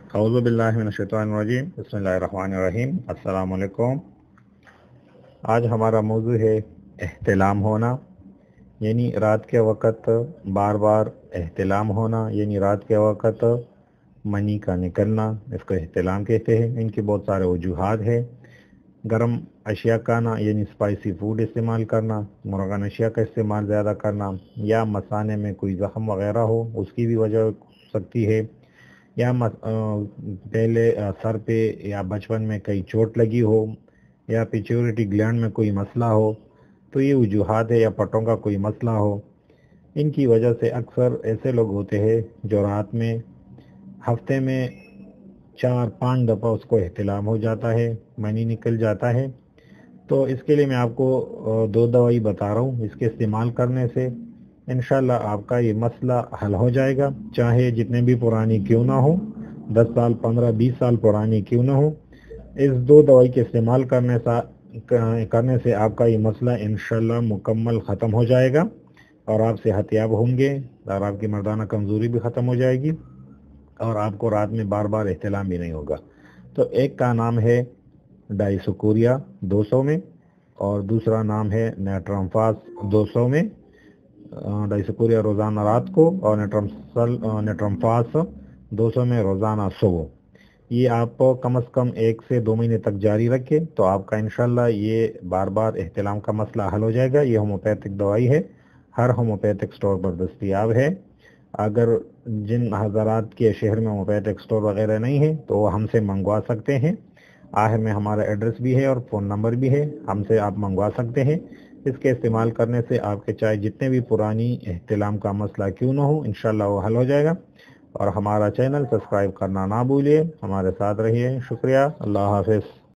اعوذ باللہ من الشیطان الرجیم، بسم اللہ الرحمن الرحیم۔ السلام علیکم۔ آج ہمارا موضوع ہے احتلام ہونا، یعنی رات کے وقت بار بار احتلام ہونا، یعنی رات کے وقت منی کا نکلنا، اس کو احتلام کہتے ہیں۔ ان کی بہت سارے وجوہات ہیں۔ گرم اشیاء کھانا یعنی اسپائسی فوڈ استعمال کرنا، مرغن اشیاء کا استعمال زیادہ کرنا، یا مثانے میں کوئی زخم وغیرہ ہو اس کی بھی وجہ ہو سکتی ہے، یا پہلے سر پہ یا بچپن میں کئی چوٹ لگی ہو، یا پیچورٹی گلینڈ میں کوئی مسئلہ ہو، تو یہ وجوہات ہے، یا پٹوں کا کوئی مسئلہ ہو۔ ان کی وجہ سے اکثر ایسے لوگ ہوتے ہیں جو رات میں ہفتے میں 4-5 دفعہ اس کو احتلام ہو جاتا ہے، منی نکل جاتا ہے۔ تو اس کے لیے میں آپ کو 2 دوائی بتا رہا ہوں، اس کے استعمال کرنے سے انشاءاللہ آپ کا یہ مسئلہ حل ہو جائے گا، چاہے جتنے بھی پرانی کیوں نہ ہو، 10 سال 15-20 سال پرانی کیوں نہ ہو۔ اس 2 دوائی کے استعمال کرنے سے آپ کا یہ مسئلہ انشاءاللہ مکمل ختم ہو جائے گا، اور آپ صحت یاب ہوں گے، اور آپ کی مردانہ کمزوری بھی ختم ہو جائے گی، اور آپ کو رات میں بار بار احتلام بھی نہیں ہوگا۔ تو ایک کا نام ہے ڈائی سکوریا 200 میں، اور دوسرا نام ہے نیٹرمفاس 200 میں۔ ڈائی سکوریا روزانہ رات کو، اور نیٹرمفاس 200 میں روزانہ صبح۔ یہ آپ کم از کم 1 سے 2 مہینے تک جاری رکھیں تو آپ کا انشاءاللہ یہ بار بار احتلام کا مسئلہ حل ہو جائے گا۔ یہ ہومیوپیتھک دوائی ہے، ہر ہومیوپیتھک سٹور پر دستیاب ہے۔ اگر جن حضرات کے شہر میں ہومیوپیتھک سٹور وغیرہ نہیں ہے تو وہ ہم سے منگوا سکتے ہیں۔ آخر میں ہمارا ایڈریس بھی ہے اور فون نمبر بھی ہے، ہم سے آپ منگوا سکتے ہیں۔ اس کے استعمال کرنے سے آپ کے چاہے جتنے بھی پرانی احتلام کا مسئلہ کیوں نہ ہو، انشاءاللہ وہ حل ہو جائے گا۔ اور ہمارا چینل سبسکرائب کرنا نہ بھولیے، ہمارے ساتھ رہیے۔ شکریہ، اللہ حافظ۔